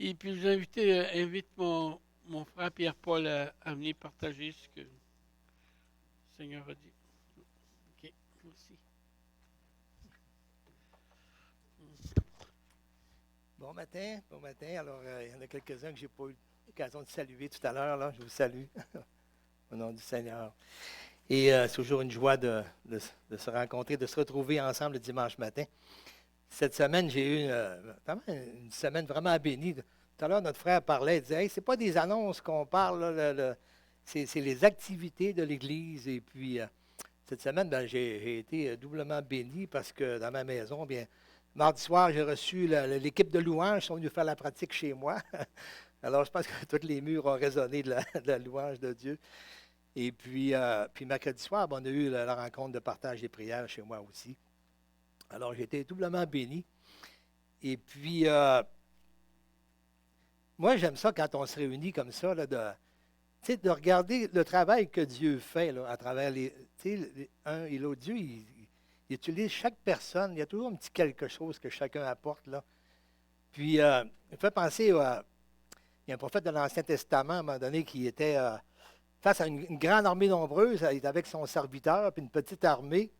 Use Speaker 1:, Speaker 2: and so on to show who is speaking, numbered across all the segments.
Speaker 1: Et puis, je vous invite mon frère Pierre-Paul à venir partager ce que le Seigneur a dit. OK, merci.
Speaker 2: Bon matin, bon matin. Alors, il y en a quelques-uns que je n'ai pas eu l'occasion de saluer tout à l'heure. Là. Je vous salue au nom du Seigneur. Et c'est toujours une joie de se rencontrer, de se retrouver ensemble le dimanche matin. Cette semaine, j'ai eu vraiment une semaine vraiment bénie. Tout à l'heure, notre frère parlait, il disait, hey, ce n'est pas des annonces qu'on parle, là, c'est les activités de l'Église. Et puis, cette semaine, ben, j'ai été doublement béni parce que dans ma maison, bien, mardi soir, j'ai reçu l'équipe de louanges, ils sont venus faire la pratique chez moi. Alors, je pense que tous les murs ont résonné de la louange de Dieu. Et puis mercredi soir, ben, on a eu la rencontre de partage des prières chez moi aussi. Alors, j'ai été doublement béni. Et puis, moi, j'aime ça quand on se réunit comme ça, là, de regarder le travail que Dieu fait là, à travers un et l'autre. Dieu, il utilise chaque personne. Il y a toujours un petit quelque chose que chacun apporte. Là. Puis, il me fait penser, il y a un prophète de l'Ancien Testament, à un moment donné, qui était face à une grande armée nombreuse. Il était avec son serviteur, puis une petite armée.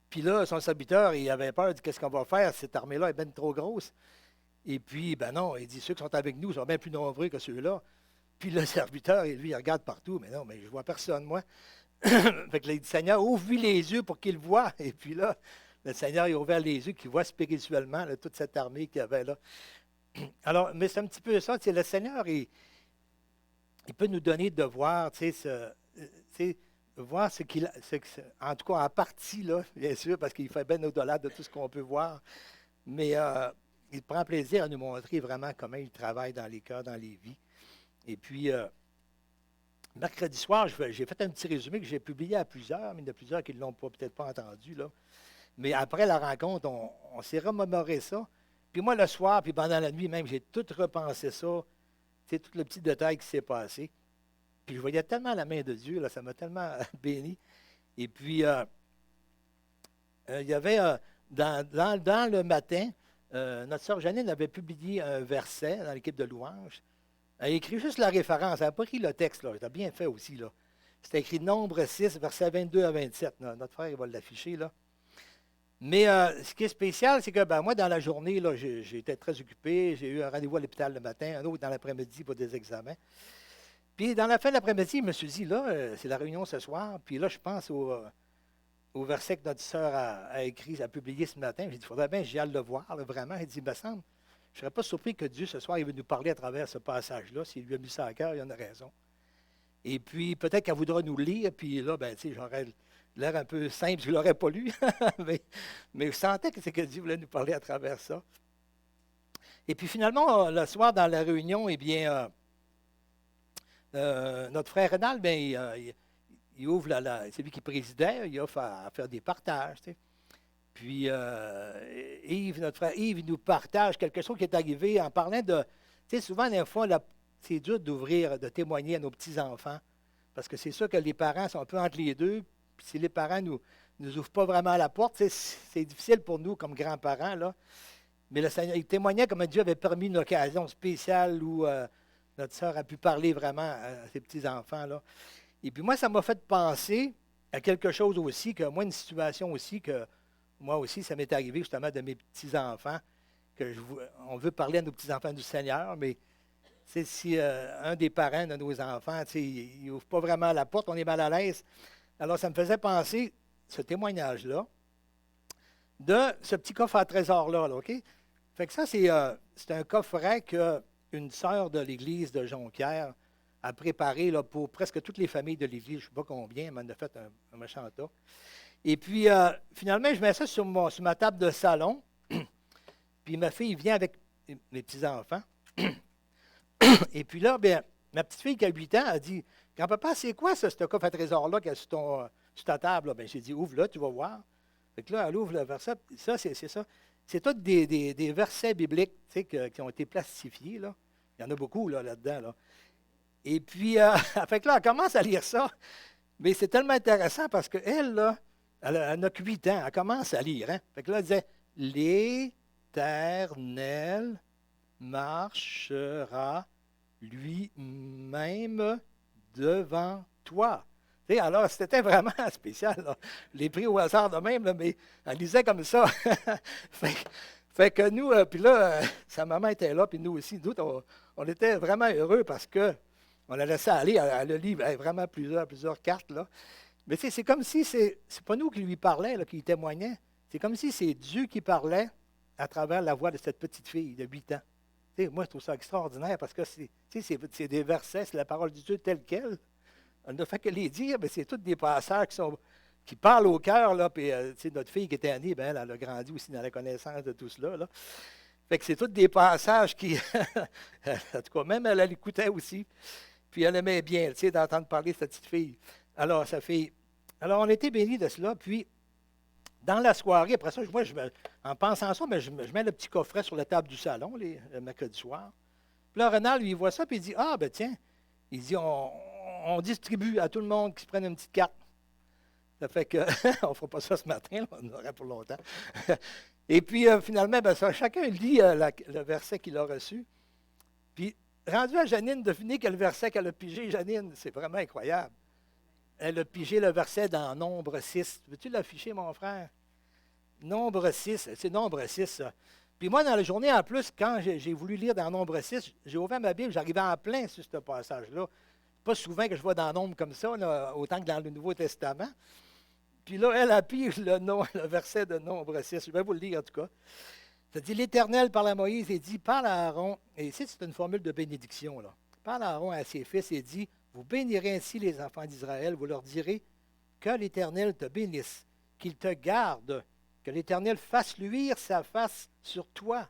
Speaker 2: Puis là, son serviteur, il avait peur, il dit, qu'est-ce qu'on va faire? Cette armée-là est bien trop grosse. Et puis, ben non, il dit, ceux qui sont avec nous sont bien plus nombreux que ceux-là. Puis le serviteur, lui, il regarde partout, mais non, mais je ne vois personne, moi. Fait que là, il dit, Seigneur, ouvre-lui les yeux pour qu'il voie. Et puis là, le Seigneur, il a ouvert les yeux, qu'il voit spirituellement là, toute cette armée qu'il y avait là. Alors, mais c'est un petit peu ça, le Seigneur, il peut nous donner de voir, voir ce qu'il a, en tout cas en partie, là, bien sûr, parce qu'il fait bien au-delà de tout ce qu'on peut voir. Mais il prend plaisir à nous montrer vraiment comment il travaille dans les cœurs, dans les vies. Et puis, mercredi soir, j'ai fait un petit résumé que j'ai publié à plusieurs, mais il y en a plusieurs qui ne l'ont peut-être pas entendu. Là. Mais après la rencontre, on s'est remémoré ça. Puis moi, le soir, puis pendant la nuit même, j'ai tout repensé ça. C'est tout le petit détail qui s'est passé. Puis je voyais tellement la main de Dieu, là, ça m'a tellement béni. Et puis, il y avait, dans le matin, notre sœur Janine avait publié un verset dans l'équipe de louanges. Elle a écrit juste la référence. Elle n'a pas écrit le texte. Là. C'était bien fait aussi. Là. C'était écrit Nombre 6, versets 22 à 27. Là. Notre frère il va l'afficher. Là. Mais ce qui est spécial, c'est que ben, moi, dans la journée, là, j'ai été très occupé. J'ai eu un rendez-vous à l'hôpital le matin, un autre dans l'après-midi pour des examens. Puis dans la fin de l'après-midi, je me suis dit, là, c'est la réunion ce soir. Puis là, je pense au verset que notre sœur a écrit, a publié ce matin. J'ai dit, il faudrait bien que j'y aille le voir, là, vraiment. Il dit, il me semble, je ne serais pas surpris que Dieu, ce soir, il veut nous parler à travers ce passage-là. S'il lui a mis ça à cœur, il en a raison. Et puis, peut-être qu'elle voudra nous le lire. Puis là, ben, tu sais, j'aurais l'air un peu simple, je ne l'aurais pas lu. mais je sentais que c'est que Dieu voulait nous parler à travers ça. Et puis, finalement, le soir, dans la réunion, eh bien, notre frère Rénal, ben, il ouvre c'est lui qui présidait, il offre à faire des partages. Tu sais. Puis Yves, notre frère Yves, il nous partage quelque chose qui est arrivé en parlant de. Tu sais, souvent, des fois, c'est dur d'ouvrir, de témoigner à nos petits-enfants. Parce que c'est sûr que les parents sont un peu entre les deux. Puis si les parents ne nous ouvrent pas vraiment la porte, c'est difficile pour nous comme grands-parents. Là. Mais le Seigneur, il témoignait comme Dieu avait permis une occasion spéciale où notre sœur a pu parler vraiment à ses petits-enfants. Là. Et puis moi, ça m'a fait penser à quelque chose aussi, que moi, une situation aussi, que moi aussi, ça m'est arrivé justement de mes petits-enfants, on veut parler à nos petits-enfants du Seigneur, mais si un des parents de nos enfants, il n'ouvre pas vraiment la porte, on est mal à l'aise. Alors, ça me faisait penser, ce témoignage-là, de ce petit coffre à trésor-là, là, OK? Fait que ça, c'est un coffret qu'une sœur de l'Église de Jonquière a préparé là, pour presque toutes les familles de l'Église, je ne sais pas combien, mais elle en a fait un méchant tas. Et puis, finalement, je mets ça sur ma table de salon. Puis ma fille vient avec mes petits-enfants. Et puis là, bien, ma petite fille qui a 8 ans, a dit, Grand-papa, c'est quoi ça, ce coffre à trésor-là qu'il y a sur ta table? Bien, j'ai dit, ouvre-le, tu vas voir. Fait que là, elle ouvre le verset. Ça, c'est ça. C'est tous des versets bibliques tu sais, qui ont été plastifiés. Là. Il y en a beaucoup là-dedans. Là. Et puis, fait que là, elle commence à lire ça. Mais c'est tellement intéressant parce qu'elle, là, elle n'a que 8 ans. Elle commence à lire. Hein? Fait que là, elle disait, l'Éternel marchera lui-même devant toi. Tu sais, alors, c'était vraiment spécial, là. Je l'ai pris au hasard de même, là, mais on lisait comme ça. fait, fait que nous, puis là, sa maman était là, puis nous aussi. Nous, on était vraiment heureux parce que on la laissé aller. Elle a lu vraiment plusieurs cartes, là. Mais tu sais, c'est comme si c'est pas nous qui lui parlait, là, qui témoignait. C'est comme si c'est Dieu qui parlait à travers la voix de cette petite fille de 8 ans. Tu sais, moi, je trouve ça extraordinaire parce que c'est des versets, c'est la parole de Dieu telle qu'elle. On ne fait que les dire, mais c'est tous des passages qui parlent au cœur. Là, puis, tu sais, notre fille qui était née, ben, elle a grandi aussi dans la connaissance de tout cela. Là. Fait que c'est tous des passages qui, en tout cas, même elle l'écoutait aussi. Puis elle aimait bien, tu sais, d'entendre parler de cette petite fille. Alors, sa fille. Alors, on était bénis de cela. Puis, dans la soirée, après ça, moi, en pensant à ça, mais je mets le petit coffret sur la table du salon, le mercredi soir. Puis là, Renald, lui, il voit ça, puis il dit, ah, ben tiens, il dit, on distribue à tout le monde qui se prenne une petite carte. Ça fait que, on ne fera pas ça ce matin, là, on en aura pour longtemps. Et puis, finalement, ben, chacun lit le verset qu'il a reçu. Puis, rendu à Janine, devinez quel verset qu'elle a pigé, Janine. C'est vraiment incroyable. Elle a pigé le verset dans Nombre 6. Veux-tu l'afficher, mon frère? Nombre 6, c'est Nombre 6, ça. Puis moi, dans la journée, en plus, quand j'ai voulu lire dans Nombre 6, j'ai ouvert ma Bible, j'arrivais en plein sur ce passage-là. Pas souvent que je vois dans Nombre comme ça, là, autant que dans le Nouveau Testament. Puis là, elle appuie le verset de Nombre 6. Je vais vous le lire, en tout cas. Ça dit, l'Éternel parle à Moïse et dit, parle à Aaron. Et ici, c'est une formule de bénédiction, là. Parle à Aaron et à ses fils et dit, vous bénirez ainsi les enfants d'Israël, vous leur direz, que l'Éternel te bénisse, qu'il te garde, que l'Éternel fasse luire sa face sur toi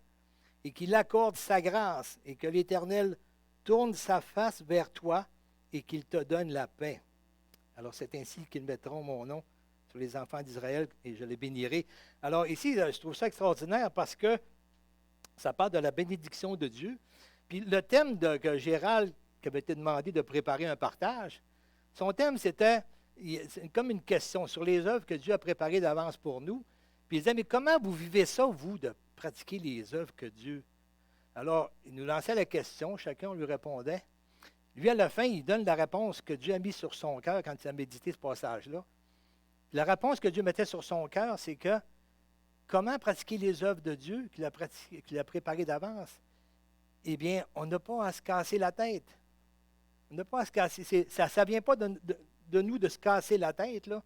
Speaker 2: et qu'il accorde sa grâce et que l'Éternel tourne sa face vers toi et qu'il te donne la paix. Alors c'est ainsi qu'ils mettront mon nom sur les enfants d'Israël et je les bénirai. Alors ici, je trouve ça extraordinaire parce que ça parle de la bénédiction de Dieu. Puis le thème que Gérald, qui avait été demandé de préparer un partage, son thème c'était comme une question sur les œuvres que Dieu a préparées d'avance pour nous. Puis il disait, mais comment vous vivez ça, vous, de pratiquer les œuvres que Dieu... Alors, il nous lançait la question, chacun lui répondait. Lui, à la fin, il donne la réponse que Dieu a mise sur son cœur quand il a médité ce passage-là. La réponse que Dieu mettait sur son cœur, c'est que comment pratiquer les œuvres de Dieu qu'il a préparées d'avance? Eh bien, on n'a pas à se casser la tête. On n'a pas à se casser. Ça ne vient pas de nous de se casser la tête, là,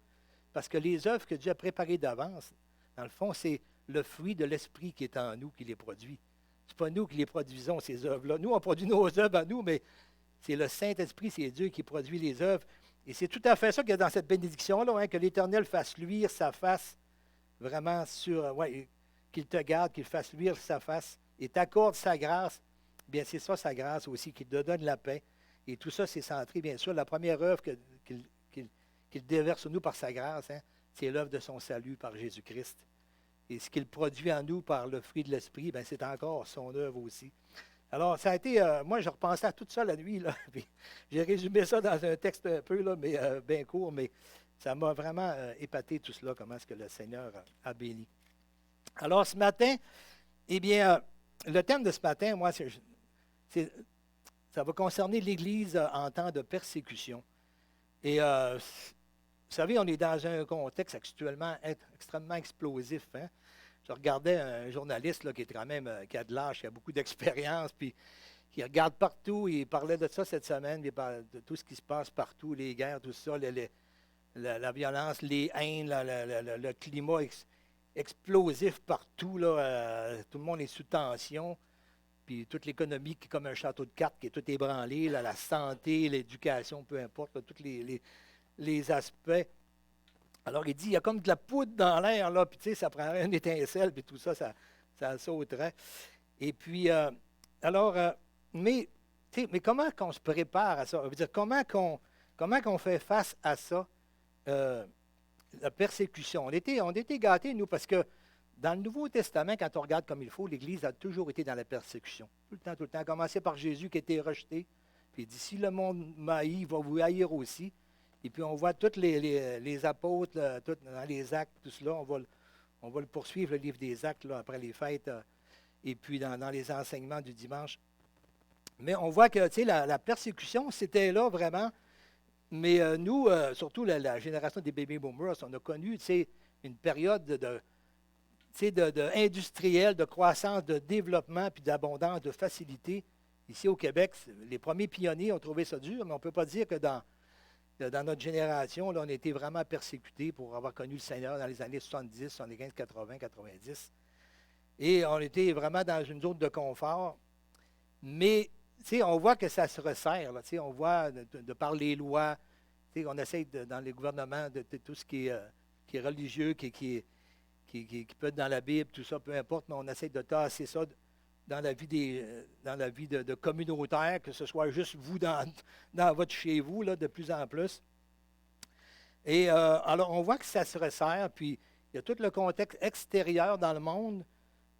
Speaker 2: parce que les œuvres que Dieu a préparées d'avance, dans le fond, c'est le fruit de l'Esprit qui est en nous qui les produit. Ce n'est pas nous qui les produisons, ces œuvres-là. Nous, on produit nos œuvres à nous, mais c'est le Saint-Esprit, c'est Dieu qui produit les œuvres. Et c'est tout à fait ça qu'il y a dans cette bénédiction-là, hein, que l'Éternel fasse luire sa face vraiment sur... qu'il te garde, qu'il fasse luire sa face et t'accorde sa grâce. Bien, c'est ça, sa grâce aussi, qu'il te donne la paix. Et tout ça, c'est centré, bien sûr, la première œuvre qu'il déverse sur nous par sa grâce, hein, c'est l'œuvre de son salut par Jésus-Christ. Et ce qu'il produit en nous par le fruit de l'Esprit, bien, c'est encore son œuvre aussi. Alors, ça a été, moi, je repensais à tout ça la nuit, là, puis j'ai résumé ça dans un texte un peu, là, mais bien court, mais ça m'a vraiment épaté tout cela, comment est-ce que le Seigneur a béni. Alors, ce matin, eh bien, le thème de ce matin, moi, ça va concerner l'Église en temps de persécution. Et vous savez, on est dans un contexte actuellement extrêmement explosif. Hein? Je regardais un journaliste là, qui est quand même qui a de l'âge, qui a beaucoup d'expérience, puis qui regarde partout. Il parlait de ça cette semaine, il parlait de tout ce qui se passe partout, les guerres, tout ça, la violence, les haines, le climat explosif partout. Là, tout le monde est sous tension. Puis toute l'économie qui est comme un château de cartes, qui est tout ébranlé, là, la santé, l'éducation, peu importe, là, tous les aspects. Alors, il dit, il y a comme de la poudre dans l'air, là, puis tu sais, ça prendrait une étincelle, puis tout ça, ça sauterait. Et puis, mais comment qu'on se prépare à ça? Je veux dire, comment qu'on fait face à ça, la persécution? On était gâtés, nous, parce que dans le Nouveau Testament, quand on regarde comme il faut, l'Église a toujours été dans la persécution. Tout le temps. Commencé par Jésus qui a été rejeté. Puis il dit, si le monde m'haït, il va vous haïr aussi. Et puis on voit tous les apôtres, là, dans les actes, tout cela, on va le poursuivre, le livre des actes, là, après les fêtes. et puis dans les enseignements du dimanche. Mais on voit que, tu sais, la persécution, c'était là vraiment. Mais nous, surtout la génération des baby boomers, on a connu, tu sais, une période industrielle, de croissance, de développement, puis d'abondance, de facilité. Ici au Québec, les premiers pionniers ont trouvé ça dur, mais on ne peut pas dire que dans notre génération, là, on a été vraiment persécutés pour avoir connu le Seigneur dans les années 70, 75, 80, 90. Et on était vraiment dans une zone de confort. Mais, tu sais, on voit que ça se resserre. Là, tu sais, on voit de par les lois, tu sais, on essaie dans les gouvernements de tout ce qui est religieux, qui peut être dans la Bible, tout ça, peu importe, mais on essaie de tasser ça dans la vie de communautaire, que ce soit juste vous dans votre chez vous, là, de plus en plus. Et alors, on voit que ça se resserre, puis il y a tout le contexte extérieur dans le monde,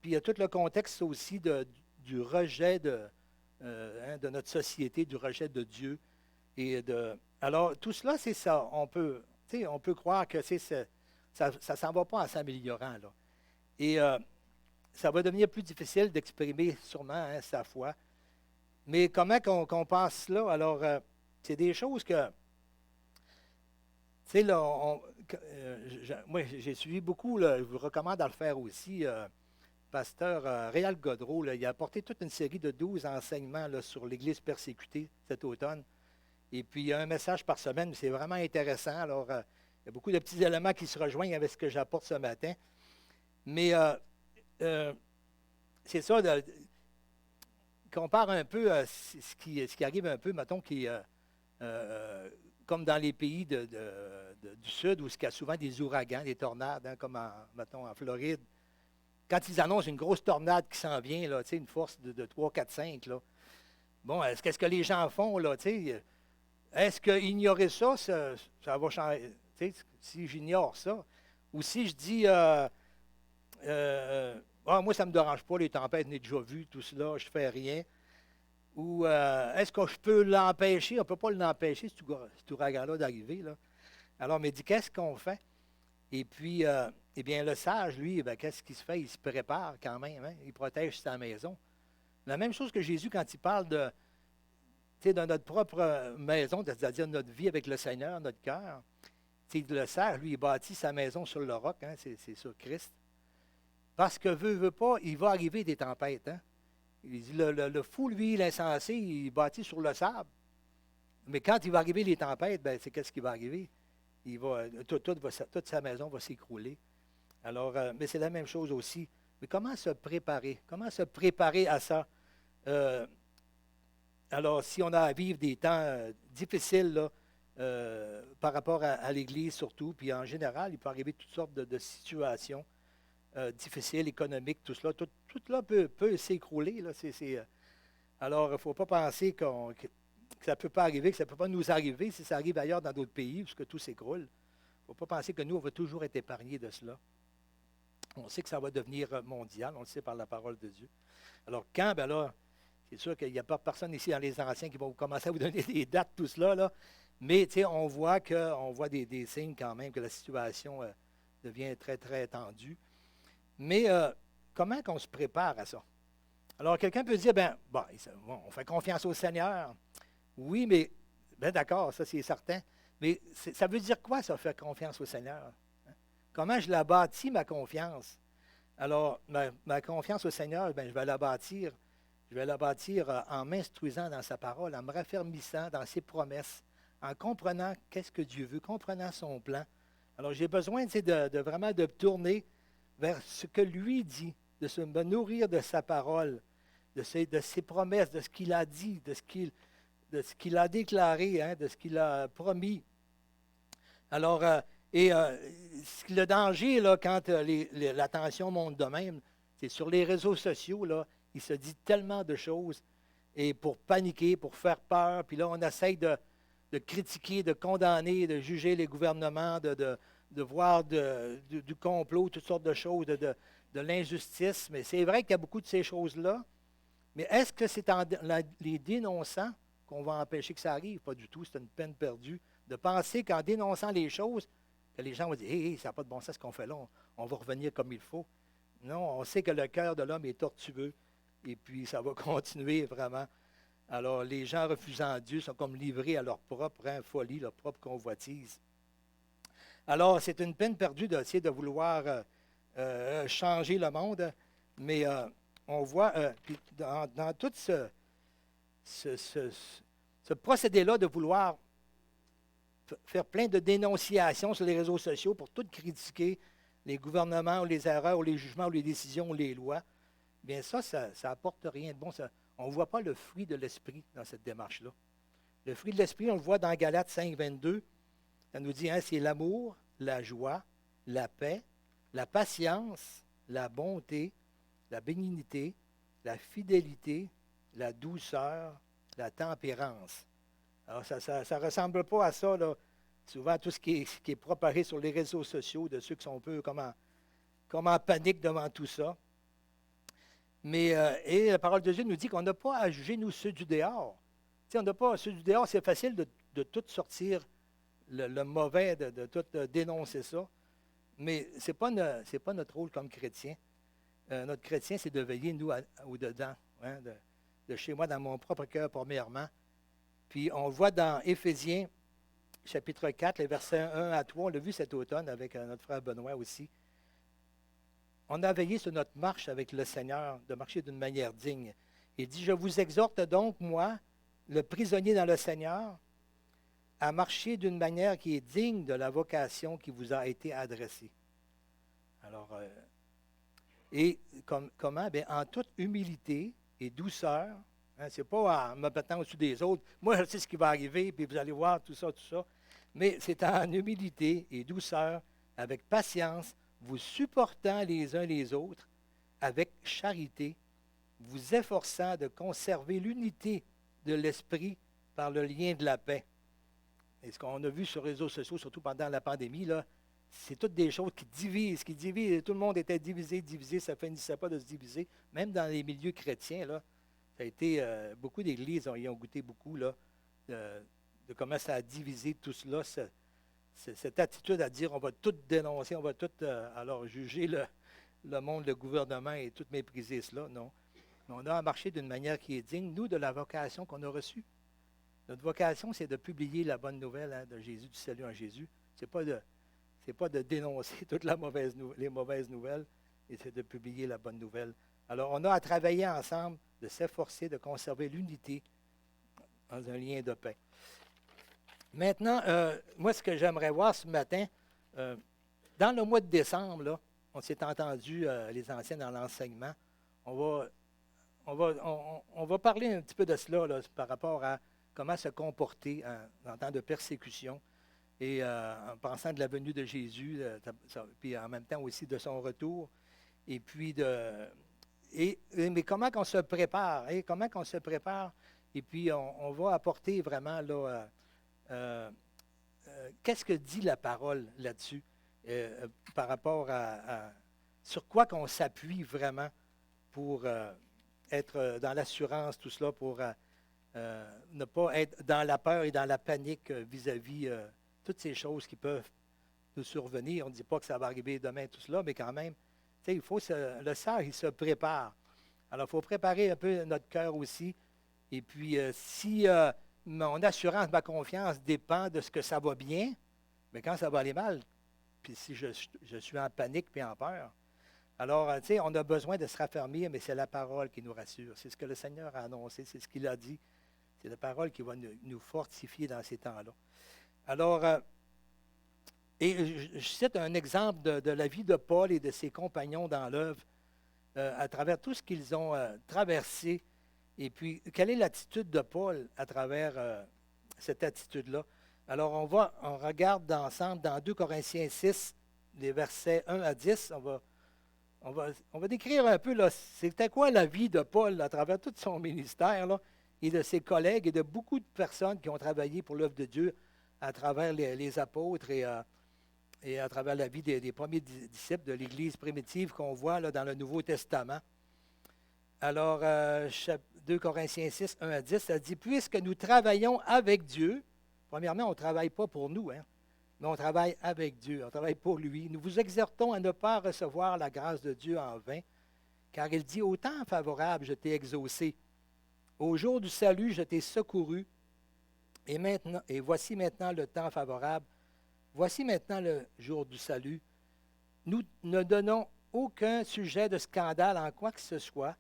Speaker 2: puis il y a tout le contexte aussi du rejet de notre société, du rejet de Dieu. Alors, tout cela, c'est ça. On peut croire que ça ne s'en va pas en s'améliorant, là. Et ça va devenir plus difficile d'exprimer sûrement sa foi. Mais comment qu'on passe là? Alors, c'est des choses que, tu sais, là, moi, j'ai suivi beaucoup, là, je vous recommande de le faire aussi, pasteur Réal Godreau, là, il a apporté toute une série de 12 enseignements là, sur l'Église persécutée cet automne. Et puis, il y a un message par semaine, c'est vraiment intéressant. Alors, il y a beaucoup de petits éléments qui se rejoignent avec ce que j'apporte ce matin. Mais c'est ça, compare un peu ce qui arrive un peu, mettons, comme dans les pays du Sud, où il y a souvent des ouragans, des tornades, hein, comme mettons, en Floride. Quand ils annoncent une grosse tornade qui s'en vient, là, une force de 3, 4, 5, là, bon, qu'est-ce que les gens font, là, est-ce qu'ignorer ça, ça va changer? Si j'ignore ça, ou si je dis, moi, ça ne me dérange pas, les tempêtes, je n'ai déjà vu, tout cela, je ne fais rien. Ou est-ce que je peux l'empêcher? On ne peut pas l'empêcher, cet ouragan-là, d'arriver, là. Alors, on me dit, qu'est-ce qu'on fait? Et puis, eh bien, le sage, lui, qu'est-ce qu'il se fait? Il se prépare quand même, hein? Il protège sa maison. La même chose que Jésus, quand il parle de notre propre maison, c'est-à-dire notre vie avec le Seigneur, notre cœur. Le sage, lui, il bâtit sa maison sur le roc, hein? C'est sur Christ. Parce que veut pas, il va arriver des tempêtes. Hein? Il dit, le fou, lui, l'insensé, il bâtit sur le sable. Mais quand il va arriver les tempêtes, c'est qu'est-ce qui va arriver? Toute sa maison va s'écrouler. Alors, mais c'est la même chose aussi. Mais comment se préparer? Comment se préparer à ça? Alors, si on a à vivre des temps difficiles, là, par rapport à l'Église surtout, puis en général, il peut arriver toutes sortes de situations difficiles, économiques, tout cela. Tout là peut s'écrouler. Là, alors, il ne faut pas penser que ça ne peut pas arriver, que ça ne peut pas nous arriver si ça arrive ailleurs dans d'autres pays, où tout s'écroule. Il ne faut pas penser que nous, on va toujours être épargnés de cela. On sait que ça va devenir mondial, on le sait par la parole de Dieu. Alors, quand, là, c'est sûr qu'il n'y a pas personne ici dans les anciens qui vont commencer à vous donner des dates, tout cela, là. Mais, on voit des signes quand même que la situation devient très, très tendue. Mais comment qu'on se prépare à ça? Alors, quelqu'un peut dire, on fait confiance au Seigneur. Oui, mais, d'accord, ça c'est certain. Mais ça veut dire quoi, ça, faire confiance au Seigneur? Hein? Comment je la bâtis, ma confiance? Alors, ma confiance au Seigneur, je vais la bâtir. Je vais la bâtir en m'instruisant dans sa parole, en me raffermissant dans ses promesses, en comprenant qu'est-ce que Dieu veut, comprenant son plan. Alors, j'ai besoin vraiment de tourner vers ce que lui dit, de me nourrir de sa parole, de ses promesses, de ce qu'il a dit, de ce qu'il a déclaré, hein, de ce qu'il a promis. Alors, le danger, là, quand la tension monte de même, c'est sur les réseaux sociaux, là, il se dit tellement de choses, et pour paniquer, pour faire peur, puis là, on essaye de critiquer, de condamner, de juger les gouvernements, de voir du complot, toutes sortes de choses, de l'injustice. Mais c'est vrai qu'il y a beaucoup de ces choses-là. Mais est-ce que c'est en les dénonçant qu'on va empêcher que ça arrive? Pas du tout, c'est une peine perdue. De penser qu'en dénonçant les choses, que les gens vont dire « Hé, ça n'a pas de bon sens ce qu'on fait là, on va revenir comme il faut ». Non, on sait que le cœur de l'homme est tortueux, et puis ça va continuer vraiment. Alors, les gens refusant Dieu sont comme livrés à leur propre folie, leur propre convoitise. Alors, c'est une peine perdue d'essayer de vouloir changer le monde, mais on voit puis dans tout ce, ce- ce procédé-là de vouloir faire plein de dénonciations sur les réseaux sociaux pour tout critiquer les gouvernements ou les erreurs ou les jugements ou les décisions ou les lois, bien ça n'apporte rien de bon. On ne voit pas le fruit de l'esprit dans cette démarche-là. Le fruit de l'esprit, on le voit dans Galates 5, 22. Ça nous dit, hein, c'est l'amour, la joie, la paix, la patience, la bonté, la bénignité, la fidélité, la douceur, la tempérance. Alors, ça ne ressemble pas à ça, là. Souvent, tout ce qui est propagé sur les réseaux sociaux, de ceux qui sont un peu comme en panique devant tout ça. Mais, et la parole de Dieu nous dit qu'on n'a pas à juger, nous, ceux du dehors. Tu sais, on n'a pas, ceux du dehors, c'est facile de tout sortir le mauvais, de tout dénoncer ça. Mais ce n'est pas notre rôle comme chrétien. Notre chrétien, c'est de veiller, nous, au-dedans, hein, de chez moi, dans mon propre cœur, premièrement. Puis on voit dans Éphésiens, chapitre 4, les versets 1 à 3, on l'a vu cet automne avec notre frère Benoît aussi. On a veillé sur notre marche avec le Seigneur, de marcher d'une manière digne. Il dit, je vous exhorte donc, moi, le prisonnier dans le Seigneur, à marcher d'une manière qui est digne de la vocation qui vous a été adressée. Alors, et comment? Bien, en toute humilité et douceur. Hein, ce n'est pas en me battant au-dessus des autres. Moi, je sais ce qui va arriver, puis vous allez voir tout ça, tout ça. Mais c'est en humilité et douceur, avec patience, vous supportant les uns les autres, avec charité, vous efforçant de conserver l'unité de l'esprit par le lien de la paix. Et ce qu'on a vu sur les réseaux sociaux, surtout pendant la pandémie, là, c'est toutes des choses qui divisent. Tout le monde était divisé, ça ne finissait pas de se diviser. Même dans les milieux chrétiens, là, ça a été, beaucoup d'églises y ont goûté beaucoup là, de comment ça a divisé tout cela, cette attitude à dire on va tout dénoncer, on va tout alors juger le monde, le gouvernement et tout mépriser cela. Non. Mais on a à marcher d'une manière qui est digne, nous, de la vocation qu'on a reçue. Notre vocation, c'est de publier la bonne nouvelle, hein, de Jésus, du salut en Jésus. Ce n'est pas de dénoncer toutes les mauvaises nouvelles, et c'est de publier la bonne nouvelle. Alors, on a à travailler ensemble, de s'efforcer de conserver l'unité dans un lien de paix. Maintenant, moi, ce que j'aimerais voir ce matin, dans le mois de décembre, là, on s'est entendu, les anciens, dans l'enseignement. On va parler un petit peu de cela là, par rapport à comment se comporter en temps de persécution et en pensant de la venue de Jésus, puis en même temps aussi de son retour. Et puis, mais comment qu'on se prépare? Hein? Comment qu'on se prépare? Et puis, on va apporter vraiment là, qu'est-ce que dit la parole là-dessus par rapport sur quoi qu'on s'appuie vraiment pour être dans l'assurance, tout cela, pour ne pas être dans la peur et dans la panique vis-à-vis toutes ces choses qui peuvent nous survenir. On ne dit pas que ça va arriver demain, tout cela, mais quand même, il faut le sage, il se prépare. Alors, il faut préparer un peu notre cœur aussi. Et puis, si mon assurance, ma confiance dépend de ce que ça va bien, mais quand ça va aller mal, puis si je suis en panique puis en peur, alors, tu sais, on a besoin de se raffermir, mais c'est la parole qui nous rassure. C'est ce que le Seigneur a annoncé, c'est ce qu'il a dit. C'est la parole qui va nous fortifier dans ces temps-là. Alors, et je cite un exemple de la vie de Paul et de ses compagnons dans l'œuvre, à travers tout ce qu'ils ont traversé. Et puis, quelle est l'attitude de Paul à travers cette attitude-là? Alors, on regarde ensemble dans 2 Corinthiens 6, les versets 1 à 10. On va décrire un peu, là, c'était quoi la vie de Paul à travers tout son ministère, là, et de ses collègues et de beaucoup de personnes qui ont travaillé pour l'œuvre de Dieu à travers les apôtres et à travers la vie des premiers disciples de l'Église primitive qu'on voit là, dans le Nouveau Testament. Alors, 2 Corinthiens 6, 1 à 10, ça dit « Puisque nous travaillons avec Dieu », premièrement, on ne travaille pas pour nous, hein, mais on travaille avec Dieu, on travaille pour lui. Nous vous exhortons à ne pas recevoir la grâce de Dieu en vain, car il dit, au temps favorable, je t'ai exaucé. Au jour du salut, je t'ai secouru. Et voici maintenant le temps favorable. Voici maintenant le jour du salut. Nous ne donnons aucun sujet de scandale en quoi que ce soit,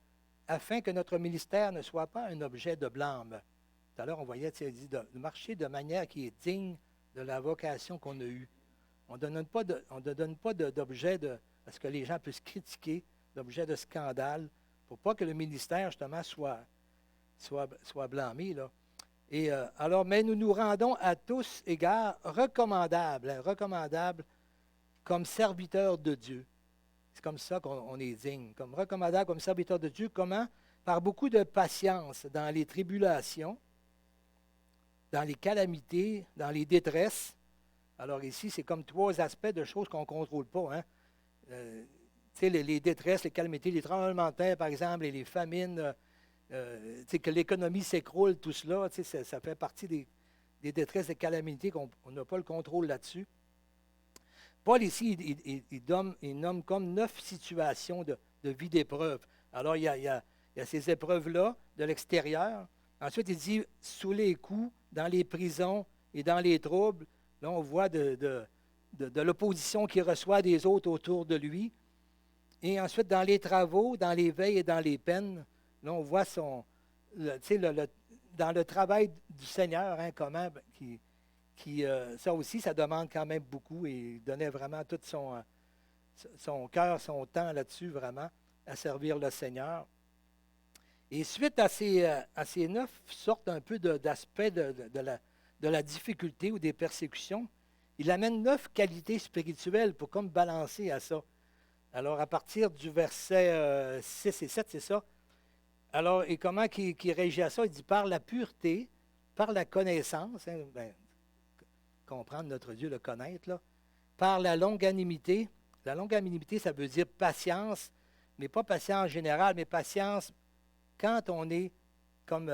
Speaker 2: afin que notre ministère ne soit pas un objet de blâme. Tout à l'heure, on voyait, il dit de marcher de manière qui est digne de la vocation qu'on a eue. On ne donne pas d'objet à ce que les gens puissent critiquer, d'objet de scandale, pour pas que le ministère, justement, soit blâmé, là. Et alors, mais nous nous rendons à tous égards recommandables comme serviteurs de Dieu. C'est comme ça qu'on est digne, comme recommandable, comme serviteurs de Dieu. Comment? Par beaucoup de patience dans les tribulations, dans les calamités, dans les détresses. Alors ici, c'est comme trois aspects de choses qu'on ne contrôle pas. Hein? Tu sais, les détresses, les calamités, les tremblements de terre, par exemple, et les famines, que l'économie s'écroule, tout cela, ça fait partie des détresses, des calamités qu'on n'a pas le contrôle là-dessus. Paul, ici, il nomme comme 9 situations de vie d'épreuve. Alors, il y a ces épreuves-là de l'extérieur. Ensuite, il dit, sous les coups, dans les prisons et dans les troubles, là, on voit de l'opposition qu'il reçoit des autres autour de lui. Et ensuite, dans les travaux, dans les veilles et dans les peines, là, on voit dans le travail du Seigneur, hein, comment, ça aussi, ça demande quand même beaucoup, et il donnait vraiment tout son cœur, son temps là-dessus, vraiment, à servir le Seigneur. Et suite à ces 9 sortes un peu d'aspects de la difficulté ou des persécutions, il amène 9 qualités spirituelles pour comme balancer à ça. Alors, à partir du verset 6 et 7, c'est ça. Alors, et comment qu'il réagit à ça? Il dit, par la pureté, par la connaissance, hein, comprendre notre Dieu, le connaître, là, par la longanimité. La longanimité, ça veut dire patience, mais pas patience générale, mais patience quand on est comme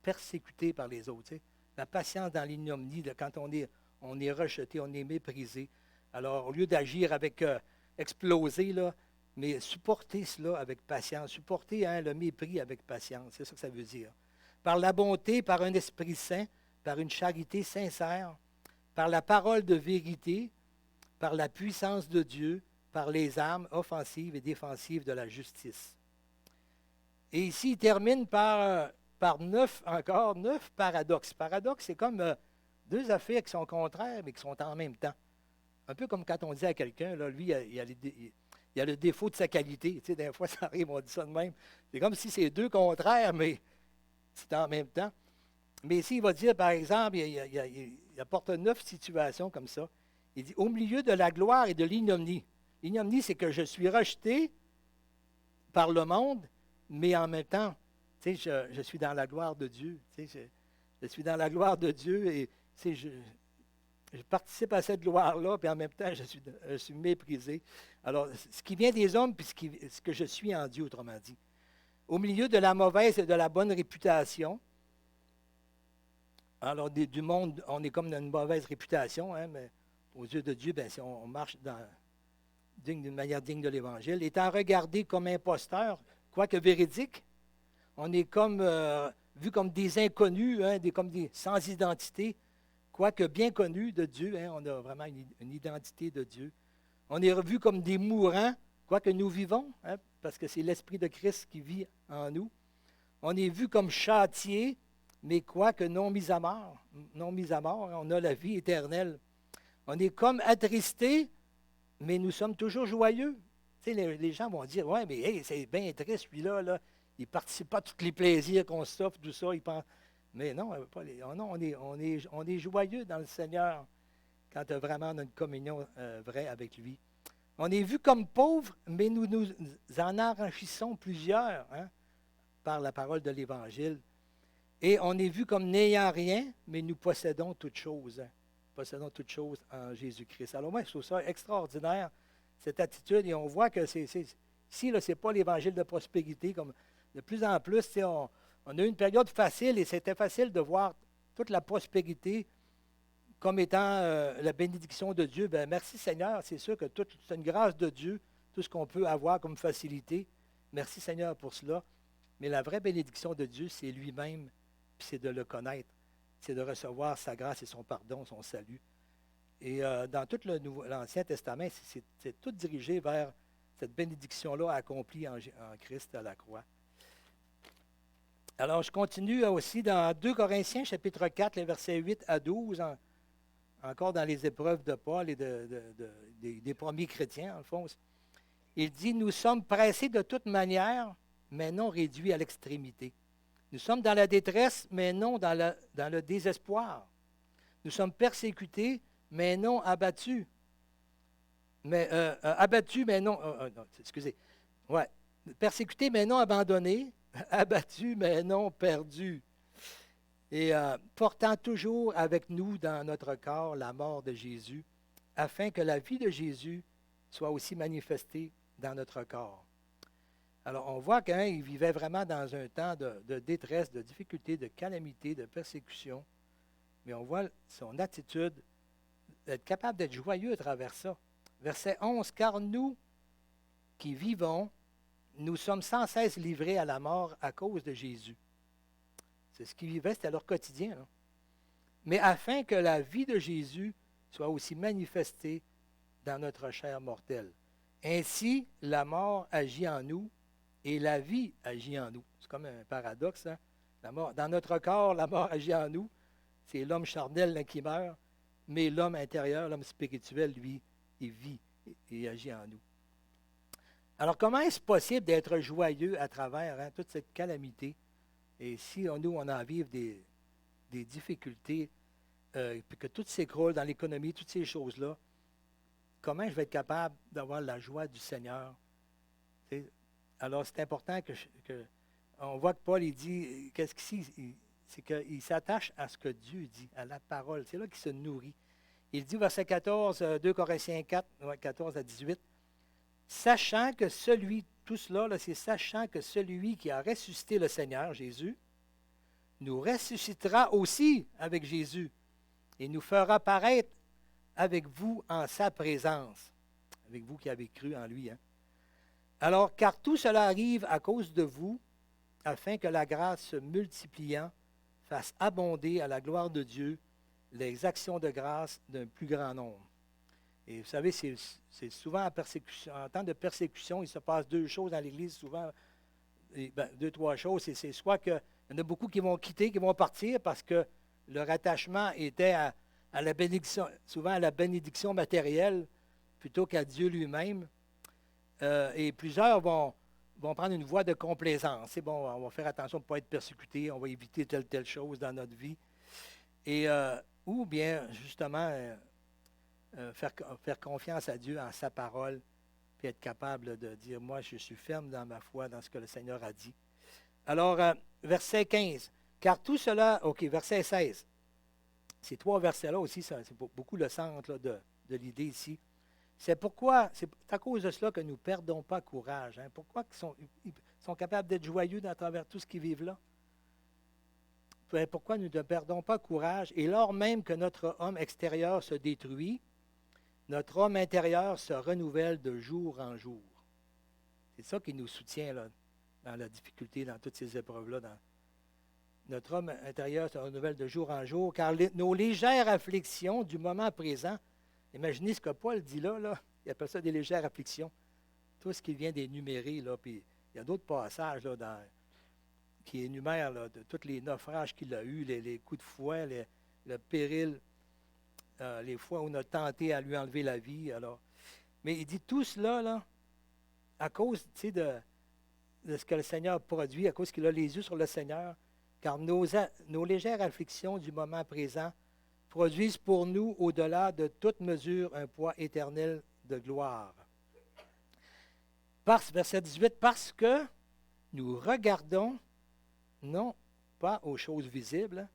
Speaker 2: persécuté par les autres. Tu sais. La patience dans l'ignominie, quand on est rejeté, on est méprisé. Alors, au lieu d'agir avec exploser, là, mais supporter cela avec patience, supporter le mépris avec patience, c'est ça que ça veut dire. Par la bonté, par un esprit saint, par une charité sincère, par la parole de vérité, par la puissance de Dieu, par les armes offensives et défensives de la justice. Et ici, il termine par 9 paradoxes. Paradoxe, c'est comme 2 affaires qui sont contraires, mais qui sont en même temps. Un peu comme quand on dit à quelqu'un, là, lui, il a le défaut de sa qualité. Tu sais, des fois, ça arrive, on dit ça de même. C'est comme si c'est 2 contraires, mais c'est en même temps. Mais ici, il va dire, par exemple, il apporte 9 situations comme ça. Il dit, au milieu de la gloire et de l'ignominie. L'ignominie, c'est que je suis rejeté par le monde, mais en même temps, tu sais, je suis dans la gloire de Dieu. Tu sais, je suis dans la gloire de Dieu et tu sais, je participe à cette gloire-là, puis en même temps, je suis méprisé. Alors, ce qui vient des hommes, puis ce que je suis en Dieu, autrement dit. Au milieu de la mauvaise et de la bonne réputation, alors du monde, on est comme dans une mauvaise réputation, hein, mais aux yeux de Dieu, bien, si on marche d'une manière digne de l'Évangile, étant regardé comme imposteur, quoique véridique, on est comme vu comme des inconnus, hein, comme des sans identité, quoique bien connus de Dieu, hein, on a vraiment une identité de Dieu. On est revu comme des mourants, quoique nous vivons, hein, parce que c'est l'Esprit de Christ qui vit en nous. On est vu comme châtiés, mais quoique non mis à mort. Non mis à mort, on a la vie éternelle. On est comme attristés, mais nous sommes toujours joyeux. Tu sais, les gens vont dire, ouais, mais hey, c'est bien triste, celui-là, là. Il ne participe pas à tous les plaisirs qu'on s'offre, tout ça. Il pense... Mais non, on est joyeux dans le Seigneur quand vraiment on a une communion vraie avec lui. On est vu comme pauvres, mais nous en enrichissons plusieurs, hein, par la parole de l'Évangile. Et on est vu comme n'ayant rien, mais nous possédons toutes choses. Hein. Possédons toutes choses en Jésus-Christ. Alors moi, je trouve ça extraordinaire, cette attitude. Et on voit que ici, ce n'est pas l'Évangile de prospérité. Comme de plus en plus, on a eu une période facile et c'était facile de voir toute la prospérité comme étant la bénédiction de Dieu, bien, merci Seigneur, c'est sûr que c'est une grâce de Dieu, tout ce qu'on peut avoir comme facilité. Merci Seigneur pour cela. Mais la vraie bénédiction de Dieu, c'est lui-même, puis c'est de le connaître. C'est de recevoir sa grâce et son pardon, son salut. Et dans tout l'Ancien Testament, c'est tout dirigé vers cette bénédiction-là accomplie en Christ à la croix. Alors, je continue aussi dans 2 Corinthiens, chapitre 4, les versets 8 à 12, encore dans les épreuves de Paul et des premiers chrétiens, en le fond. Il dit, « Nous sommes pressés de toute manière, mais non réduits à l'extrémité. Nous sommes dans la détresse, mais non dans le désespoir. Nous sommes persécutés, mais non abattus. Abattus, mais non... excusez. Ouais. Persécutés, mais non abandonnés. Abattus, mais non perdus. Et portant toujours avec nous dans notre corps la mort de Jésus, afin que la vie de Jésus soit aussi manifestée dans notre corps. » Alors, on voit qu'il vivait vraiment dans un temps de détresse, de difficulté, de calamité, de persécution. Mais on voit son attitude d'être capable d'être joyeux à travers ça. Verset 11, « Car nous qui vivons, nous sommes sans cesse livrés à la mort à cause de Jésus. » C'est ce qu'ils vivaient, c'était leur quotidien. Là. Mais afin que la vie de Jésus soit aussi manifestée dans notre chair mortelle. Ainsi, la mort agit en nous et la vie agit en nous. C'est comme un paradoxe. Hein? La mort, dans notre corps, la mort agit en nous. C'est l'homme charnel là, qui meurt, mais l'homme intérieur, l'homme spirituel, lui, il vit et agit en nous. Alors, comment est-ce possible d'être joyeux à travers toute cette calamité? Et si nous, on en vive des difficultés, puis que tout s'écroule dans l'économie, toutes ces choses-là, comment je vais être capable d'avoir la joie du Seigneur? Alors, c'est important on voit que Paul, il dit, qu'est-ce qu'il c'est qu'il s'attache à ce que Dieu dit, à la parole. C'est là qu'il se nourrit. Il dit, verset 14, 2 Corinthiens 4, 14 à 18, « Sachant que tout cela, là, c'est sachant que celui qui a ressuscité le Seigneur, Jésus, nous ressuscitera aussi avec Jésus et nous fera paraître avec vous en sa présence. » Avec vous qui avez cru en lui. Hein? Alors, car tout cela arrive à cause de vous, afin que la grâce se multipliant fasse abonder à la gloire de Dieu les actions de grâce d'un plus grand nombre. Et vous savez, c'est souvent en temps de persécution, il se passe deux choses dans l'Église, souvent, deux, trois choses. C'est soit qu'il y en a beaucoup qui vont quitter, qui vont partir parce que leur attachement était à la bénédiction, souvent à la bénédiction matérielle plutôt qu'à Dieu lui-même. Et plusieurs vont prendre une voie de complaisance. C'est bon, on va faire attention pour ne pas être persécuté, on va éviter telle chose dans notre vie. Et, ou bien, justement, faire confiance à Dieu en sa parole, puis être capable de dire, moi, je suis ferme dans ma foi, dans ce que le Seigneur a dit. Alors, verset 15, « Car tout cela... » OK, verset 16. Ces trois versets-là aussi, c'est beaucoup le centre là, de l'idée ici. C'est à cause de cela que nous ne perdons pas courage. Hein? Pourquoi ils sont capables d'être joyeux à travers tout ce qu'ils vivent là? Pourquoi nous ne perdons pas courage? Et lors même que notre homme extérieur se détruit, notre homme intérieur se renouvelle de jour en jour. C'est ça qui nous soutient là, dans la difficulté, dans toutes ces épreuves-là. Notre homme intérieur se renouvelle de jour en jour, car nos légères afflictions du moment présent, imaginez ce que Paul dit là, il appelle ça des légères afflictions. Tout ce qu'il vient d'énumérer, là, puis il y a d'autres passages là, qui énumèrent là, de tous les naufrages qu'il a eus, les coups de fouet, le péril, les fois où on a tenté à lui enlever la vie. Alors. Mais il dit tout cela, là, à cause de ce que le Seigneur produit, à cause qu'il a les yeux sur le Seigneur, car nos légères afflictions du moment présent produisent pour nous, au-delà de toute mesure, un poids éternel de gloire. Verset 18, parce que nous regardons non pas aux choses visibles,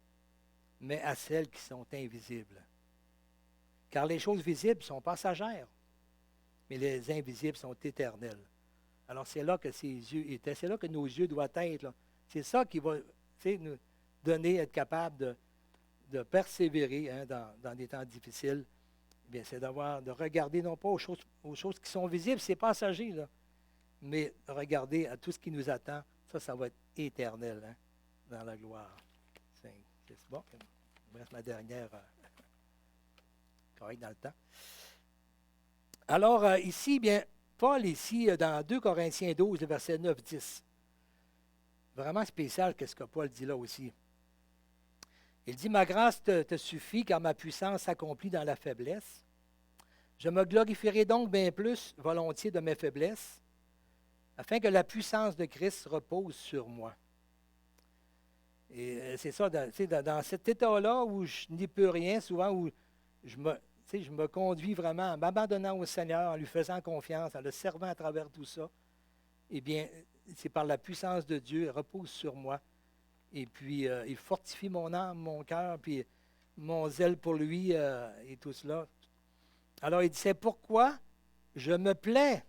Speaker 2: mais à celles qui sont invisibles. Car les choses visibles sont passagères, mais les invisibles sont éternelles. Alors c'est là que ses yeux étaient, c'est là que nos yeux doivent être. Là. C'est ça qui va nous donner, être capable de persévérer dans des temps difficiles, eh bien, c'est de regarder non pas aux choses qui sont visibles, c'est passager, là, mais regarder à tout ce qui nous attend. Ça va être éternel dans la gloire. C'est bon. Il me reste ma dernière, correct dans le temps. Alors, ici, bien, Paul, ici, dans 2 Corinthiens 12, versets 9-10, vraiment spécial, qu'est-ce que Paul dit là aussi. Il dit, « Ma grâce te suffit, car ma puissance s'accomplit dans la faiblesse. Je me glorifierai donc bien plus volontiers de mes faiblesses, afin que la puissance de Christ repose sur moi. » Et c'est ça, dans cet état-là où je n'y peux rien, souvent où je me conduis vraiment en m'abandonnant au Seigneur, en lui faisant confiance, en le servant à travers tout ça, eh bien, c'est par la puissance de Dieu, il repose sur moi. Et puis, il fortifie mon âme, mon cœur, puis mon zèle pour lui et tout cela. Alors, il dit, c'est pourquoi je me plais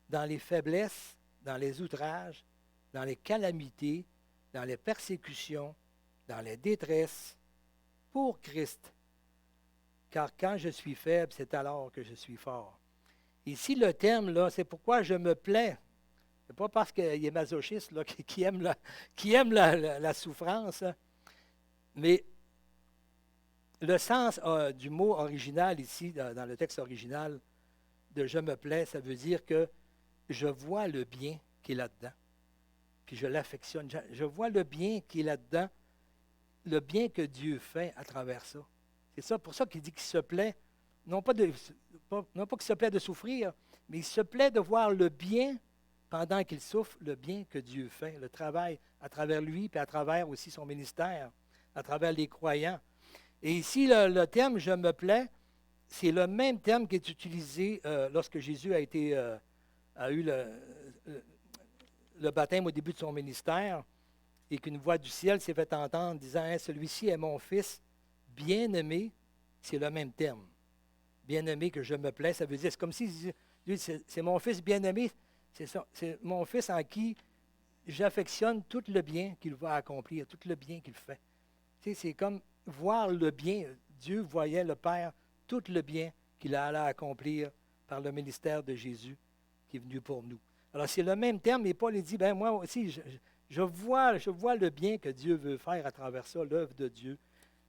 Speaker 2: dans les faiblesses, dans les outrages, dans les calamités, dans les persécutions, dans les détresses, pour Christ. Car quand je suis faible, c'est alors que je suis fort. Ici, le terme, là, c'est pourquoi je me plais. Ce n'est pas parce qu'il est masochiste là, qui aime la souffrance, hein. Mais le sens du mot original ici, dans le texte original de « je me plais », ça veut dire que je vois le bien qui est là-dedans, puis je l'affectionne. Je vois le bien qui est là-dedans, le bien que Dieu fait à travers ça. C'est ça, pour ça qu'il dit qu'il se plaît, non pas qu'il se plaît de souffrir, mais il se plaît de voir le bien pendant qu'il souffre, le bien que Dieu fait, le travail à travers lui, puis à travers aussi son ministère, à travers les croyants. Et ici, le terme « je me plais », c'est le même terme qui est utilisé lorsque Jésus a eu le baptême au début de son ministère et qu'une voix du ciel s'est fait entendre disant « Celui-ci est mon fils bien-aimé », c'est le même terme. Bien-aimé que je me plais, ça veut dire, c'est comme si Dieu c'est mon fils bien-aimé, c'est mon fils en qui j'affectionne tout le bien qu'il va accomplir, tout le bien qu'il fait. Tu sais, c'est comme voir le bien. Dieu voyait le Père, tout le bien qu'il allait accomplir par le ministère de Jésus qui est venu pour nous. Alors, c'est le même terme, mais Paul dit, moi aussi, je vois le bien que Dieu veut faire à travers ça, l'œuvre de Dieu.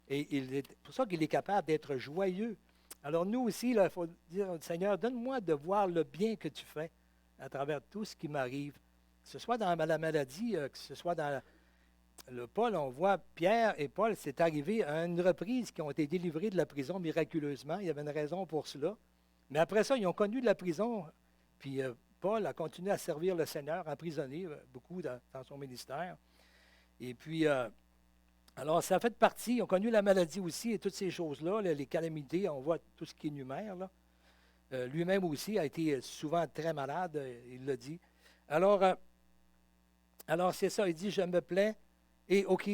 Speaker 2: Et c'est pour ça qu'il est capable d'être joyeux. Alors, nous aussi, il faut dire, Seigneur, donne-moi de voir le bien que tu fais à travers tout ce qui m'arrive, que ce soit dans la maladie, que ce soit dans le Paul, on voit Pierre et Paul, c'est arrivé à une reprise qui ont été délivrés de la prison miraculeusement. Il y avait une raison pour cela. Mais après ça, ils ont connu de la prison. Puis Paul a continué à servir le Seigneur, emprisonné beaucoup dans son ministère. Et puis, alors ça a fait partie. Ils ont connu la maladie aussi et toutes ces choses-là, les calamités, on voit tout ce qui énumère là. Lui-même aussi a été souvent très malade, il l'a dit. Alors c'est ça, il dit, je me plais. Et OK,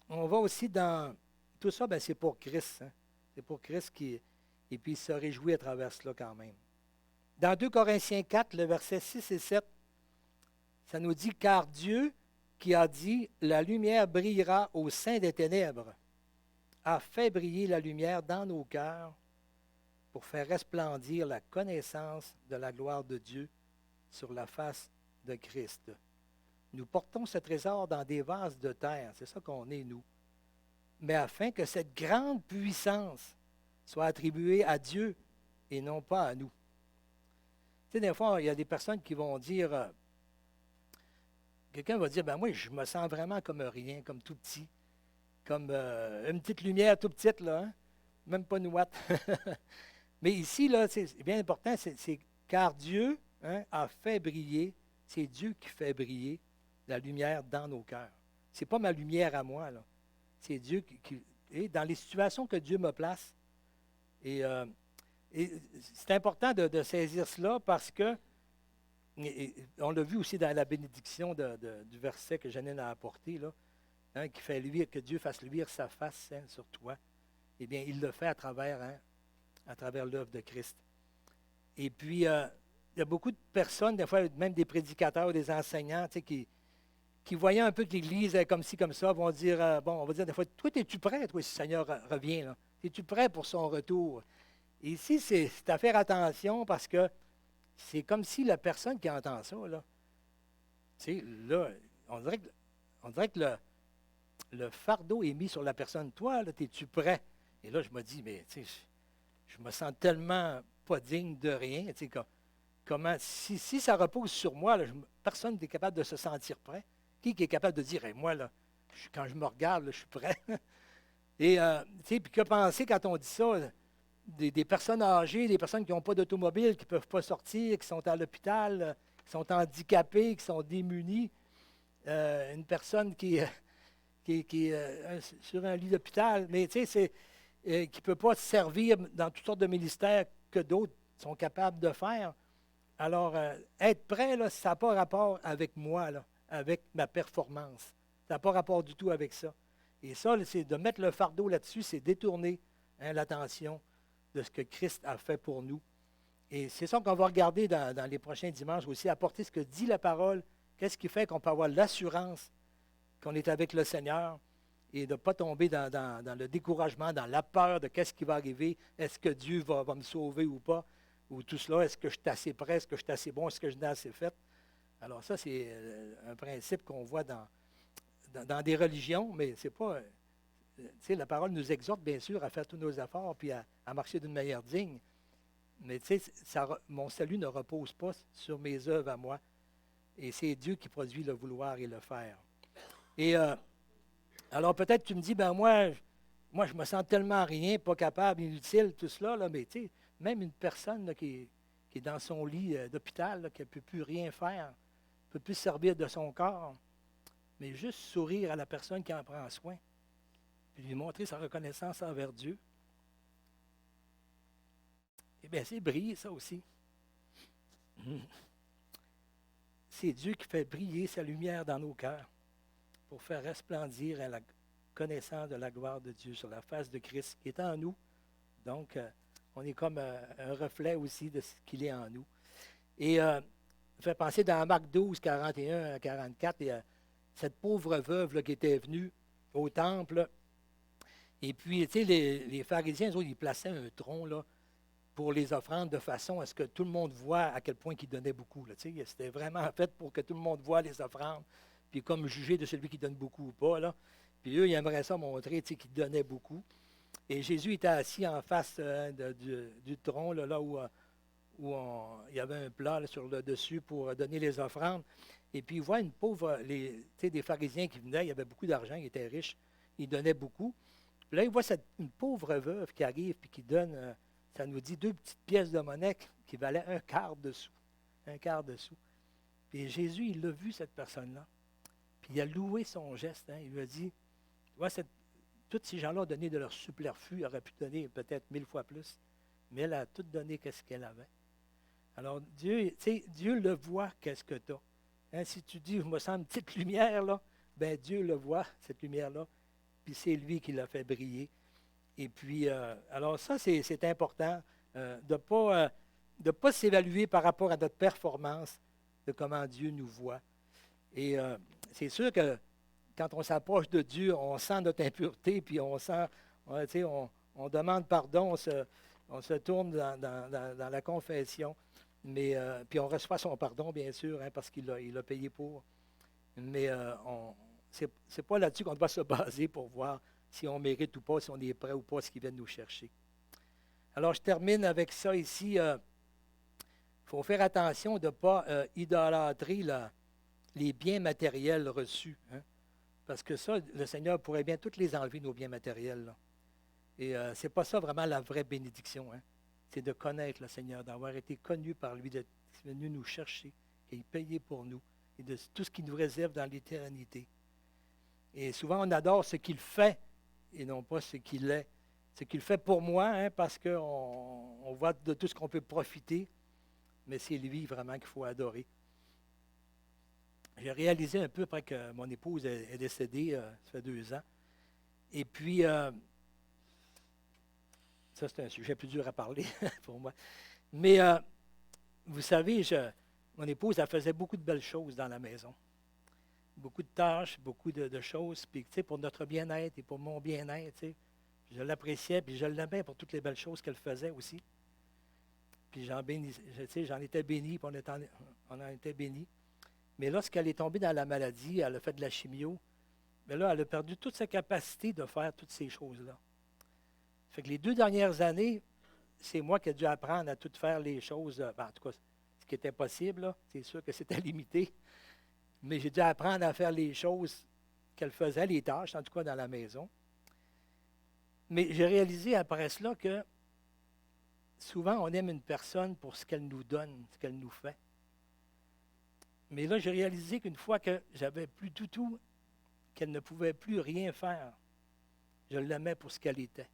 Speaker 2: on va aussi dans tout ça, c'est pour Christ. Hein? C'est pour Christ et puis il se réjouit à travers cela quand même. Dans 2 Corinthiens 4, le verset 6 et 7, ça nous dit, « Car Dieu qui a dit, la lumière brillera au sein des ténèbres, a fait briller la lumière dans nos cœurs pour faire resplendir la connaissance de la gloire de Dieu sur la face de Christ. » Nous portons ce trésor dans des vases de terre, c'est ça qu'on est, nous. Mais afin que cette grande puissance soit attribuée à Dieu et non pas à nous. Tu sais, des fois, il y a des personnes qui vont dire, quelqu'un va dire, moi, je me sens vraiment comme rien, comme tout petit, comme une petite lumière tout petite, là, hein? Même pas une ouate. Mais ici, là, c'est bien important, c'est car Dieu a fait briller, c'est Dieu qui fait briller la lumière dans nos cœurs. Ce n'est pas ma lumière à moi, là. C'est Dieu qui est dans les situations que Dieu me place. Et c'est important de saisir cela parce que, on l'a vu aussi dans la bénédiction du verset que Janine a apporté, là, qui fait luire, que Dieu fasse luire sa face sur toi. Eh bien, il le fait à travers l'œuvre de Christ. Et puis, il y a beaucoup de personnes, des fois même des prédicateurs, des enseignants, qui qui voyant un peu que l'Église est comme ci, comme ça, vont dire, on va dire des fois, toi, es-tu prêt, toi, si le Seigneur revient, là? Es-tu prêt pour son retour? Et ici, c'est à faire attention parce que c'est comme si la personne qui entend ça, là, tu sais, là, on dirait que le fardeau est mis sur la personne. Toi, là, es-tu prêt? Et là, je me dis, mais tu sais, je me sens tellement pas digne de rien. Tu sais, comment, si ça repose sur moi, là, personne n'est capable de se sentir prêt. Qui est capable de dire, hey, moi, là, quand je me regarde, là, je suis prêt? Et, tu sais, puis que penser quand on dit ça, des personnes âgées, des personnes qui n'ont pas d'automobile, qui ne peuvent pas sortir, qui sont à l'hôpital, qui sont handicapées, qui sont démunies. Une personne qui est sur un lit d'hôpital, mais tu sais, qui ne peut pas se servir dans toutes sortes de ministères que d'autres sont capables de faire. Alors, être prêt, là, ça n'a pas rapport avec moi, là, avec ma performance. Ça n'a pas rapport du tout avec ça. Et ça, c'est de mettre le fardeau là-dessus, c'est détourner l'attention de ce que Christ a fait pour nous. Et c'est ça qu'on va regarder dans les prochains dimanches aussi, apporter ce que dit la parole. Qu'est-ce qui fait qu'on peut avoir l'assurance qu'on est avec le Seigneur et de ne pas tomber dans le découragement, dans la peur de qu'est-ce qui va arriver. Est-ce que Dieu va me sauver ou pas? Ou tout cela, est-ce que je suis assez prêt? Est-ce que je suis assez bon? Est-ce que je n'ai assez fait? Alors ça, c'est un principe qu'on voit dans des religions, mais c'est pas... tu sais, la parole nous exhorte, bien sûr, à faire tous nos efforts puis à marcher d'une manière digne. Mais tu sais, mon salut ne repose pas sur mes œuvres à moi. Et c'est Dieu qui produit le vouloir et le faire. Et alors peut-être tu me dis, ben moi, je me sens tellement rien, pas capable, inutile, tout cela, là, mais tu sais, même une personne là, qui est dans son lit d'hôpital, là, qui ne peut plus rien faire, ne peut plus se servir de son corps, mais juste sourire à la personne qui en prend soin, puis lui montrer sa reconnaissance envers Dieu. Eh bien, c'est briller, ça aussi. C'est Dieu qui fait briller sa lumière dans nos cœurs pour faire resplendir la connaissance de la gloire de Dieu sur la face de Christ qui est en nous. Donc, on est comme un reflet aussi de ce qu'il est en nous. Et ça fait penser dans Marc 12, 41 à 44, il y a cette pauvre veuve là, qui était venue au temple. Et puis, tu sais, les pharisiens, eux autres, ils plaçaient un tronc là, pour les offrandes de façon à ce que tout le monde voit à quel point ils donnaient beaucoup. Là, c'était vraiment fait pour que tout le monde voit les offrandes, puis comme juger de celui qui donne beaucoup ou pas. Là. Puis eux, ils aimeraient ça montrer qu'ils donnaient beaucoup. Et Jésus était assis en face du tronc, là où il y avait un plat là, sur le dessus pour donner les offrandes. Et puis il voit une pauvre, des pharisiens qui venaient, il y avait beaucoup d'argent, ils étaient riches, ils donnaient beaucoup. Puis là, il voit une pauvre veuve qui arrive et qui donne... ça nous dit 2 petites pièces de monnaie qui valaient un quart de sou. Un quart de sou. Puis Jésus, il l'a vu, cette personne-là. Puis il a loué son geste. Il lui a dit, tu vois, tous ces gens-là ont donné de leur superflu, auraient pu donner peut-être 1000 fois plus. Mais elle a tout donné qu'est-ce qu'elle avait. Alors, Dieu le voit, qu'est-ce que tu as. Si tu dis, je me sens une petite lumière, là, bien, Dieu le voit, cette lumière-là. Puis c'est lui qui l'a fait briller. Et puis, alors ça, c'est important de ne pas s'évaluer par rapport à notre performance, de comment Dieu nous voit. Et c'est sûr que quand on s'approche de Dieu, on sent notre impureté, puis on demande pardon, on se tourne dans la confession, mais puis on reçoit son pardon, bien sûr, parce qu'il a payé pour. Mais c'est pas là-dessus qu'on doit se baser pour voir si on mérite ou pas, si on est prêt ou pas à ce qu'ils viennent nous chercher. Alors, je termine avec ça ici. Il faut faire attention de ne pas idolâtrer les biens matériels reçus. Parce que ça, le Seigneur pourrait bien tous les enlever, nos biens matériels. Là. Et ce n'est pas ça vraiment la vraie bénédiction. C'est de connaître le Seigneur, d'avoir été connu par lui, d'être venu nous chercher, qu'il ait payé pour nous, et de tout ce qu'il nous réserve dans l'éternité. Et souvent, on adore ce qu'il fait, et non pas ce qu'il est. Ce qu'il fait pour moi, parce qu'on voit de tout ce qu'on peut profiter, mais c'est lui vraiment qu'il faut adorer. J'ai réalisé un peu après que mon épouse est décédée, ça fait 2 ans. Et puis, ça c'est un sujet plus dur à parler pour moi. Mais, vous savez, mon épouse, elle faisait beaucoup de belles choses dans la maison. beaucoup de tâches, beaucoup de choses, puis pour notre bien-être et pour mon bien-être, je l'appréciais, puis je l'aimais pour toutes les belles choses qu'elle faisait aussi. Puis j'en étais béni, puis on en était béni. Mais lorsqu'elle est tombée dans la maladie, elle a fait de la chimio, mais là, elle a perdu toute sa capacité de faire toutes ces choses-là. Fait que les 2 dernières années, c'est moi qui ai dû apprendre à tout faire les choses, en tout cas, ce qui était possible, là. C'est sûr que c'était limité, mais j'ai dû apprendre à faire les choses qu'elle faisait, les tâches, en tout cas dans la maison. Mais j'ai réalisé après cela que souvent, on aime une personne pour ce qu'elle nous donne, ce qu'elle nous fait. Mais là, j'ai réalisé qu'une fois que j'avais plus du tout, qu'elle ne pouvait plus rien faire, je l'aimais pour ce qu'elle était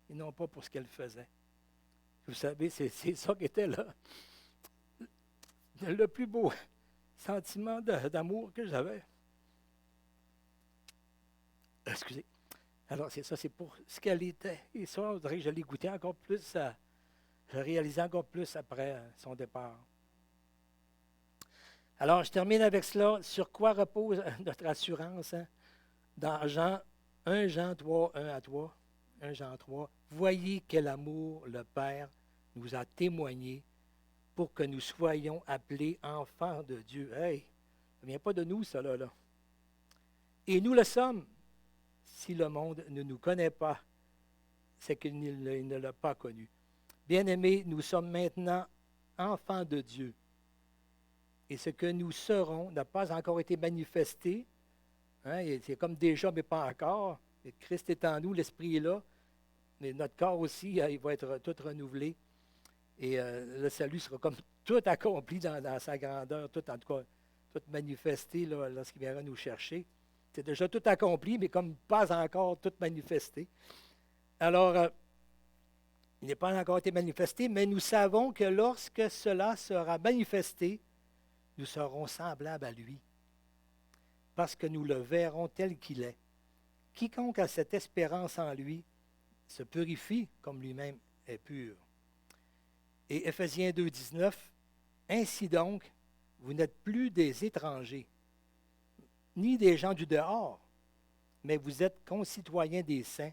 Speaker 2: et non pas pour ce qu'elle faisait. Vous savez, c'est ça qui était le plus beau sentiment d'amour que j'avais. Excusez. Alors, c'est ça, c'est pour ce qu'elle était. Et ça, on dirait que je l'ai goûté encore plus, je l'ai réalisé encore plus après son départ. Alors, je termine avec cela. Sur quoi repose notre assurance? Dans 1 Jean 3, 1 à 3, 1 Jean 3, voyez quel amour le Père nous a témoigné pour que nous soyons appelés enfants de Dieu. Hey, ça ne vient pas de nous, ça, là. Et nous le sommes. Si le monde ne nous connaît pas, c'est qu'il ne l'a pas connu. Bien-aimés, nous sommes maintenant enfants de Dieu. Et ce que nous serons n'a pas encore été manifesté. C'est comme déjà, mais pas encore. Et Christ est en nous, l'Esprit est là. Mais notre corps aussi, il va être tout renouvelé. Et le salut sera comme tout accompli dans sa grandeur, tout en tout cas, tout manifesté là, lorsqu'il viendra nous chercher. C'est déjà tout accompli, mais comme pas encore tout manifesté. Alors, il n'est pas encore été manifesté, mais nous savons que lorsque cela sera manifesté, nous serons semblables à lui, parce que nous le verrons tel qu'il est. Quiconque a cette espérance en lui se purifie comme lui-même est pur. Et Éphésiens 2, 19, ainsi donc, vous n'êtes plus des étrangers, ni des gens du dehors, mais vous êtes concitoyens des saints,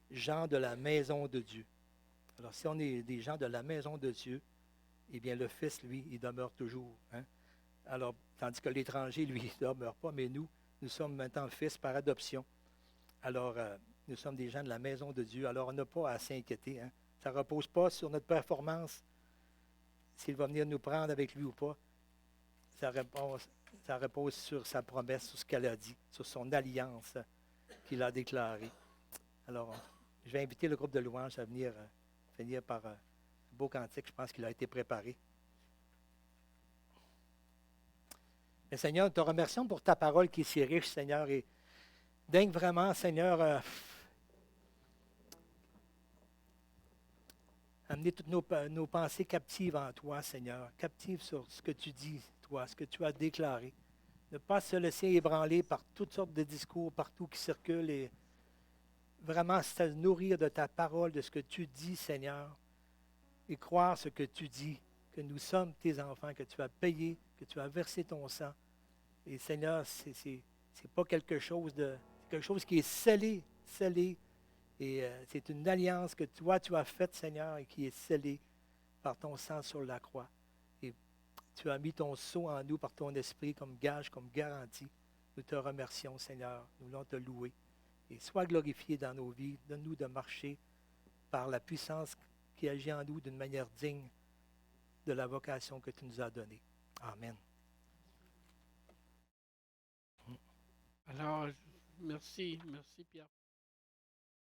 Speaker 2: gens de la maison de Dieu. Alors, si on est des gens de la maison de Dieu, eh bien, le Fils, lui, il demeure toujours. Alors, tandis que l'étranger, lui, il ne demeure pas, mais nous sommes maintenant fils par adoption. Alors, nous sommes des gens de la maison de Dieu. Alors, on n'a pas à s'inquiéter. Ça ne repose pas sur notre performance, s'il va venir nous prendre avec lui ou pas. Ça repose sur sa promesse, sur ce qu'elle a dit, sur son alliance qu'il a déclarée. Alors, je vais inviter le groupe de louanges à venir finir par un beau cantique. Je pense qu'il a été préparé. Mais Seigneur, nous te remercions pour ta parole qui est si riche, Seigneur, et dingue vraiment, Seigneur, amener toutes nos pensées captives en toi, Seigneur, captives sur ce que tu dis, toi, ce que tu as déclaré. Ne pas se laisser ébranler par toutes sortes de discours partout qui circulent et vraiment se nourrir de ta parole, de ce que tu dis, Seigneur, et croire ce que tu dis, que nous sommes tes enfants, que tu as payé, que tu as versé ton sang. Et Seigneur, c'est pas quelque chose qui est scellé. Et c'est une alliance que toi, tu as faite, Seigneur, et qui est scellée par ton sang sur la croix. Et tu as mis ton sceau en nous par ton esprit comme gage, comme garantie. Nous te remercions, Seigneur. Nous voulons te louer. Et sois glorifié dans nos vies. Donne-nous de marcher par la puissance qui agit en nous d'une manière digne de la vocation que tu nous as donnée. Amen.
Speaker 1: Alors, merci Pierre.